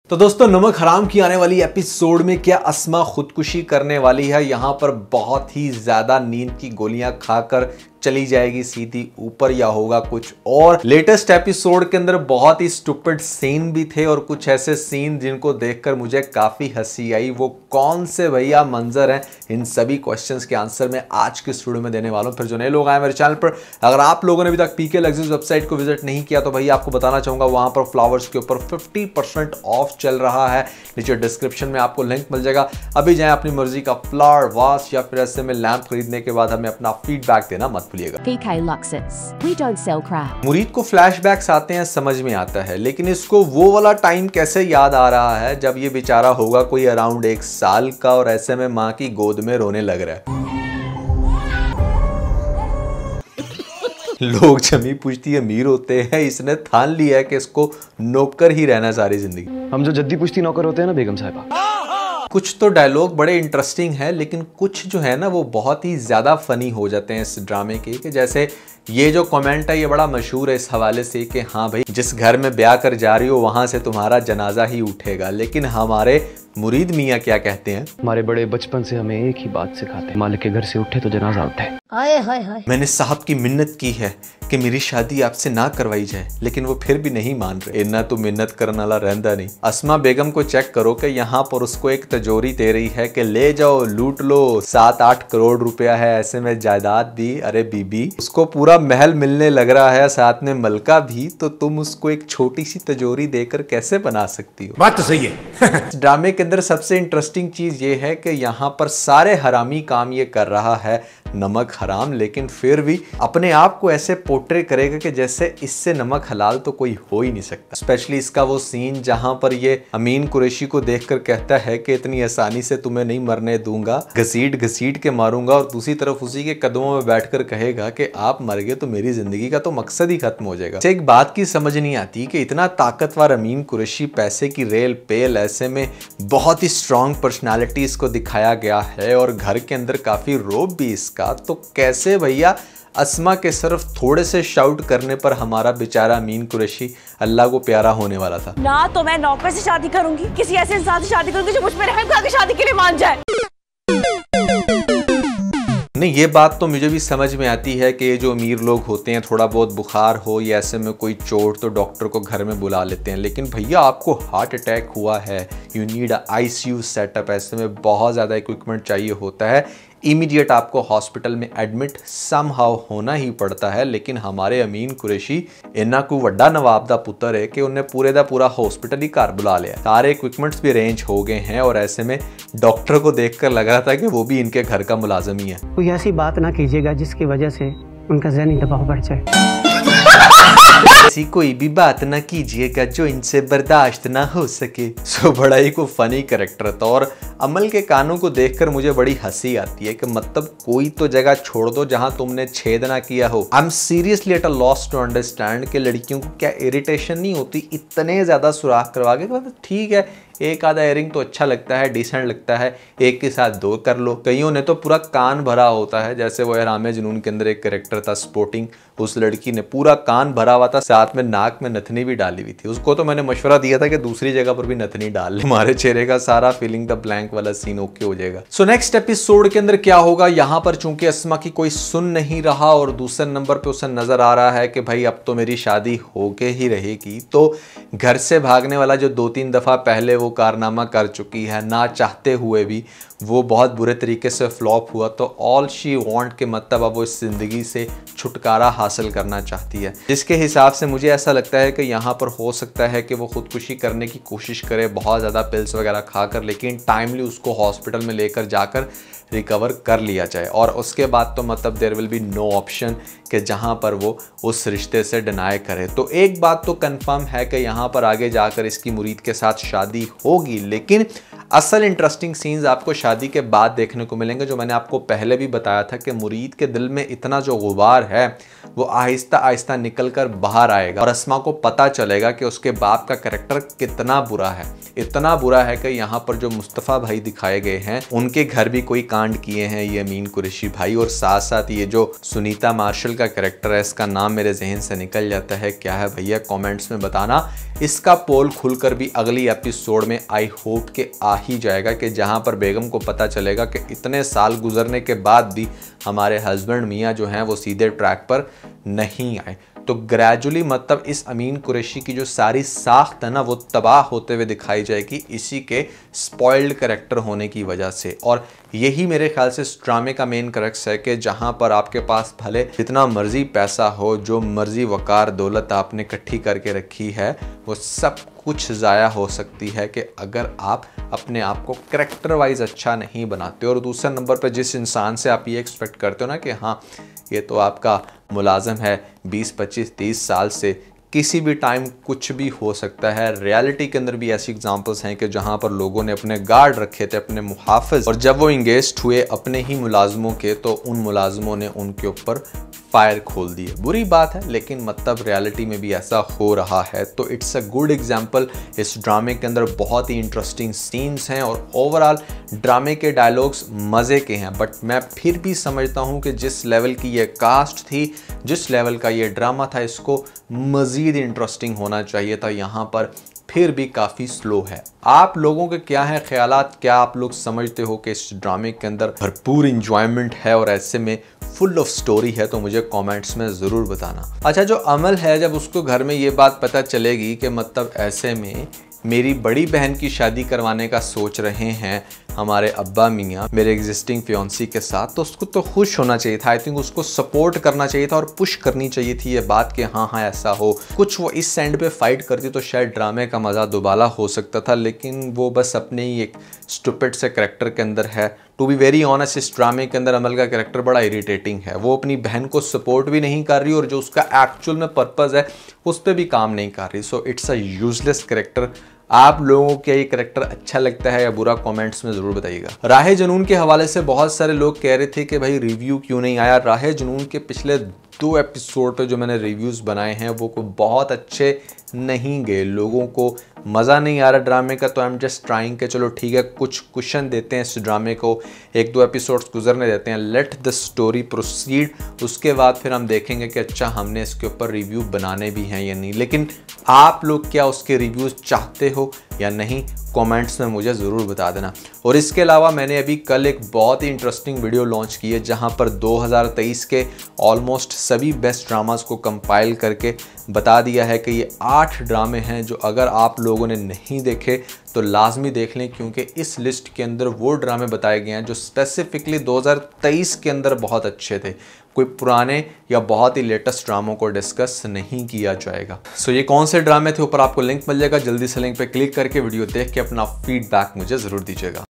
तो दोस्तों, नमक हराम की आने वाली एपिसोड में क्या अस्मा खुदकुशी करने वाली है? यहां पर बहुत ही ज्यादा नींद की गोलियां खाकर चली जाएगी सीधी ऊपर, या होगा कुछ और? लेटेस्ट एपिसोड के अंदर बहुत ही स्टूपिड सीन भी थे और कुछ ऐसे सीन जिनको देखकर मुझे काफी हंसी आई। वो कौन से भैया मंजर हैं? इन सभी क्वेश्चंस के आंसर मैं आज के स्टूडियो में देने वाला हूं। फिर जो नए लोग आए मेरे चैनल पर, अगर आप लोगों ने अभी तक पीके लग्जरीज वेबसाइट को विजिट नहीं किया तो भैया आपको बताना चाहूंगा, वहां पर फ्लावर्स के ऊपर 50% ऑफ चल रहा है। नीचे डिस्क्रिप्शन में आपको लिंक मिल जाएगा। अभी जाएं, अपनी मर्जी का फ्लावर वाश या फिर ऐसे में लैंप खरीदने के बाद हमें अपना फीडबैक देना मत भूलिएगा। PK Luxus. We don't sell crap. मुरीद को फ्लैशबैक्स आते हैं, समझ में आता है, लेकिन इसको वो वाला टाइम कैसे याद आ रहा है जब ये बेचारा होगा कोई अराउंड 1 साल का और ऐसे में माँ की गोद में रोने लग रहा है। लोग जमी पूछती अमीर होते हैं, इसने ठान लिया है कि इसको नौकर ही रहना सारी जिंदगी। हम जो जद्दी पुश्ती नौकर होते हैं ना बेगम साहिबा। कुछ तो डायलॉग बड़े इंटरेस्टिंग है, लेकिन कुछ जो है ना वो बहुत ही ज्यादा फनी हो जाते हैं इस ड्रामे के। कि जैसे ये जो कमेंट है ये बड़ा मशहूर है इस हवाले से कि हाँ भाई, जिस घर में ब्याह कर जा रही हो वहां से तुम्हारा जनाजा ही उठेगा। लेकिन हमारे मुरीद मियाँ क्या कहते हैं? हमारे बड़े बचपन से हमें एक ही बात सिखाते हैं, मालिक के घर से उठे तो जनाजा उठे। हाय हाय हाय। मैंने साहब की मिन्नत की है कि मेरी शादी आपसे ना करवाई जाए, लेकिन वो फिर भी नहीं मान रहे। इतना तो मिन्नत करने वाला रहता नहीं। अस्मा बेगम को चेक करो कि यहाँ पर उसको एक तिजोरी दे रही है कि ले जाओ लूट लो, 7-8 करोड़ रुपया है ऐसे में जायदाद भी। अरे बीबी, उसको पूरा महल मिलने लग रहा है, साथ में मलका भी, तो तुम उसको एक छोटी सी तिजोरी देकर कैसे बना सकती हो? बात तो सही है। ड्रामे के अंदर सबसे इंटरेस्टिंग चीज ये है कि यहाँ पर सारे हरामी काम ये कर रहा है नमक हराम, लेकिन फिर भी अपने आप को ऐसे पोर्ट्रे करेगा कि जैसे इससे नमक हलाल तो कोई हो ही नहीं सकता। स्पेशली इसका वो सीन जहां पर ये अमीन कुरैशी को देखकर कहता है कि इतनी आसानी से तुम्हें नहीं मरने दूंगा, घसीट घसीट के मारूंगा, और दूसरी तरफ उसी के कदमों में बैठकर कहेगा कि आप मर गए तो मेरी जिंदगी का तो मकसद ही खत्म हो जाएगा। एक बात की समझ नहीं आती कि इतना ताकतवर अमीन कुरैशी, पैसे की रेल पेल, ऐसे में बहुत ही स्ट्रॉन्ग पर्सनैलिटी इसको दिखाया गया है और घर के अंदर काफी रोब भी इसका, तो कैसे भैया अस्मा के सिर्फ थोड़े से शाउट करने पर हमारा बेचारा अमीन कुरैशी अल्लाह को प्यारा होने वाला था? ना तो मैं नौकर से शादी करूंगी, किसी ऐसे इंसान से शादी करूंगी जो मुझ पर रहम खा के शादी के लिए मान जाए। नहीं, ये बात तो मुझे भी समझ में आती है कि ये जो अमीर लोग होते हैं, थोड़ा बहुत बुखार हो या ऐसे में कोई चोट तो डॉक्टर को घर में बुला लेते हैं। लेकिन भैया आपको हार्ट अटैक हुआ है, यू नीड ICU सेटअप, ऐसे में बहुत ज़्यादा इक्विपमेंट चाहिए होता है, इमीडिएट आपको हॉस्पिटल में एडमिट समहाउ होना ही पड़ता है। लेकिन हमारे अमीन कुरैशी इन्ना को वड्डा नवाब दा पुत्र है कि उन्हें पूरे दा पूरा हॉस्पिटल ही घर बुला लिया, सारे इक्विपमेंट्स भी अरेंज हो गए हैं और ऐसे में डॉक्टर को देखकर लग रहा था कि वो भी इनके घर का मुलाजिम ही है। कोई ऐसी बात ना कीजिएगा जिसकी वजह से उनका ज़हनी दबाव बढ़ जाए। ऐसी कोई भी बात ना कीजिएगा जो इनसे बर्दाश्त ना हो सके। सो बड़ा ही को फनी कैरेक्टर था और अमल के कानों को देखकर मुझे बड़ी हंसी आती है कि मतलब कोई तो जगह छोड़ दो जहां तुमने छेद ना किया हो। I am seriously at a loss to understand कि लड़कियों को क्या इरिटेशन नहीं होती इतने ज्यादा सुराख करवा के? मतलब ठीक है, एक आधा इयरिंग तो अच्छा लगता है, डिसेंट लगता है, एक के साथ 2 कर लो। कईयों ने तो पूरा कान भरा होता है, जैसे वो हरामे जुनून के अंदर एक कैरेक्टर था स्पोर्टिंग, उस लड़की ने पूरा कान भरा हुआ था, साथ में नाक में नथनी भी डाली हुई थी। उसको तो मैंने मशवरा दिया था कि दूसरी जगह पर भी नथनी डाल ले, हमारे चेहरे का सारा फीलिंग द ब्लैंक वाला सीन ओके हो जाएगा। सो नेक्स्ट एपिसोड के अंदर क्या होगा? यहाँ पर चूंकि अस्मा की कोई सुन नहीं रहा और दूसरे नंबर पे उसे नजर आ रहा है कि भाई अब तो मेरी शादी होके ही रहेगी, तो घर से भागने वाला जो 2-3 दफा पहले वो कारनामा कर चुकी है, ना चाहते हुए भी वो बहुत बुरे तरीके से फ्लॉप हुआ, तो ऑल शी वांट के मतलब अब वो इस जिंदगी से छुटकारा हासिल करना चाहती है। जिसके हिसाब से मुझे ऐसा लगता है कि यहाँ पर हो सकता है कि वो खुदकुशी करने की कोशिश करे, बहुत ज़्यादा पिल्स वगैरह खाकर, लेकिन टाइमली उसको हॉस्पिटल में लेकर जाकर रिकवर कर लिया जाए और उसके बाद तो मतलब there will be no option कि जहाँ पर वो उस रिश्ते से डिनाई करे। तो एक बात तो कंफर्म है कि यहाँ पर आगे जाकर इसकी मुरीद के साथ शादी होगी, लेकिन असल इंटरेस्टिंग सीन्स आपको शादी के बाद देखने को मिलेंगे, जो मैंने आपको पहले भी बताया था कि मुरीद के दिल में इतना जो गुबार है वो आहिस्ता आहिस्ता निकल कर बाहर आएगा और अस्मा को पता चलेगा कि उसके बाप का कैरेक्टर कितना बुरा है। इतना बुरा है कि यहाँ पर जो मुस्तफ़ा भाई दिखाए गए हैं उनके घर भी कोई कांड किए हैं ये अमीन कुरैशी भाई, और साथ साथ ये जो सुनीता मार्शल का कैरेक्टर है, इसका नाम मेरे जहन से निकल जाता है, क्या है भैया कमेंट्स में बताना। इसका पोल खुलकर भी अगली एपिसोड में आई होप के आ ही जाएगा, कि जहां पर बेगम को पता चलेगा कि इतने साल गुजरने के बाद भी हमारे हस्बैंड मियाँ जो हैं वो सीधे ट्रैक पर नहीं आए। तो ग्रेजुअली मतलब इस अमीन कुरैशी की जो सारी साख्त है ना वो तबाह होते हुए दिखाई जाएगी इसी के स्पॉइल्ड कैरेक्टर होने की वजह से। और यही मेरे ख्याल से इस ड्रामे का मेन क्रक्स है कि जहां पर आपके पास भले जितना मर्जी पैसा हो, जो मर्जी वकार दौलत आपने इकट्ठी करके रखी है, वो सब कुछ ज़ाया हो सकती है कि अगर आप अपने आप को कैरेक्टर वाइज अच्छा नहीं बनाते। और दूसरे नंबर पर जिस इंसान से आप ये एक्सपेक्ट करते हो ना कि हाँ ये तो आपका मुलाजिम है 20, 25, 30 साल से, किसी भी टाइम कुछ भी हो सकता है। रियलिटी के अंदर भी ऐसी एग्जांपल्स हैं कि जहां पर लोगों ने अपने गार्ड रखे थे, अपने मुहाफिज, और जब वो इंगेज हुए अपने ही मुलाजमों के तो उन मुलाजमों ने उनके ऊपर फायर खोल दिए। बुरी बात है लेकिन मतलब रियलिटी में भी ऐसा हो रहा है। तो इट्स अ गुड एग्जाम्पल। इस ड्रामे के अंदर बहुत ही इंटरेस्टिंग सीन्स हैं और ओवरऑल ड्रामे के डायलॉग्स मज़े के हैं। बट मैं फिर भी समझता हूँ कि जिस लेवल की ये कास्ट थी, जिस लेवल का ये ड्रामा था, इसको मज़ीद इंटरेस्टिंग होना चाहिए था। यहाँ पर फिर भी काफ़ी स्लो है। आप लोगों के क्या हैं ख्यालात? क्या आप लोग समझते हो कि इस ड्रामे के अंदर भरपूर इंजॉयमेंट है और ऐसे में फुल ऑफ स्टोरी है? तो मुझे कमेंट्स में ज़रूर बताना। अच्छा, जो अमल है जब उसको घर में ये बात पता चलेगी कि मतलब ऐसे में मेरी बड़ी बहन की शादी करवाने का सोच रहे हैं हमारे अब्बा मियाँ मेरे एग्जिस्टिंग फियांसी के साथ, तो उसको तो खुश होना चाहिए था। आई थिंक उसको सपोर्ट करना चाहिए था और पुश करनी चाहिए थी ये बात कि हाँ हाँ ऐसा हो। कुछ वो इस एंड पे फाइट करती तो शायद ड्रामे का मज़ा दोबारा हो सकता था, लेकिन वो बस अपने ही एक स्टूपिड से कैरेक्टर के अंदर है। टू बी वेरी ऑनेस्ट, इस ड्रामे के अंदर अमल का कैरेक्टर बड़ा इरिटेटिंग है। वो अपनी बहन को सपोर्ट भी नहीं कर रही और जो उसका एक्चुअल में पर्पज़ है उस पर भी काम नहीं कर रही। So it's a useless character. आप लोगों को क्या ये कैरेक्टर अच्छा लगता है या बुरा? कमेंट्स में ज़रूर बताइएगा। राहे जुनून के हवाले से बहुत सारे लोग कह रहे थे कि भाई रिव्यू क्यों नहीं आया। राहे जुनून के पिछले 2 एपिसोड पे जो मैंने रिव्यूज़ बनाए हैं वो को बहुत अच्छे नहीं गए, लोगों को मज़ा नहीं आ रहा ड्रामे का। तो आई एम जस्ट ट्राइंग के चलो ठीक है कुछ क्वेश्चन देते हैं इस ड्रामे को, 1-2 एपिसोड्स गुजरने देते हैं, लेट द स्टोरी प्रोसीड। उसके बाद फिर हम देखेंगे कि अच्छा हमने इसके ऊपर रिव्यू बनाने भी हैं या नहीं। लेकिन आप लोग क्या उसके रिव्यूज़ चाहते हो या नहीं? कमेंट्स में मुझे ज़रूर बता देना। और इसके अलावा मैंने अभी कल एक बहुत ही इंटरेस्टिंग वीडियो लॉन्च की है जहां पर 2023 के ऑलमोस्ट सभी बेस्ट ड्रामास को कंपाइल करके बता दिया है कि ये 8 ड्रामे हैं जो अगर आप लोगों ने नहीं देखे तो लाजमी देख लें, क्योंकि इस लिस्ट के अंदर वो ड्रामे बताए गए हैं जो स्पेसिफिकली 2023 के अंदर बहुत अच्छे थे। कोई पुराने या बहुत ही लेटेस्ट ड्रामों को डिस्कस नहीं किया जाएगा। सो ये कौन से ड्रामे थे ऊपर आपको लिंक मिल जाएगा, जल्दी से लिंक पे क्लिक करके वीडियो देख के अपना फीडबैक मुझे ज़रूर दीजिएगा।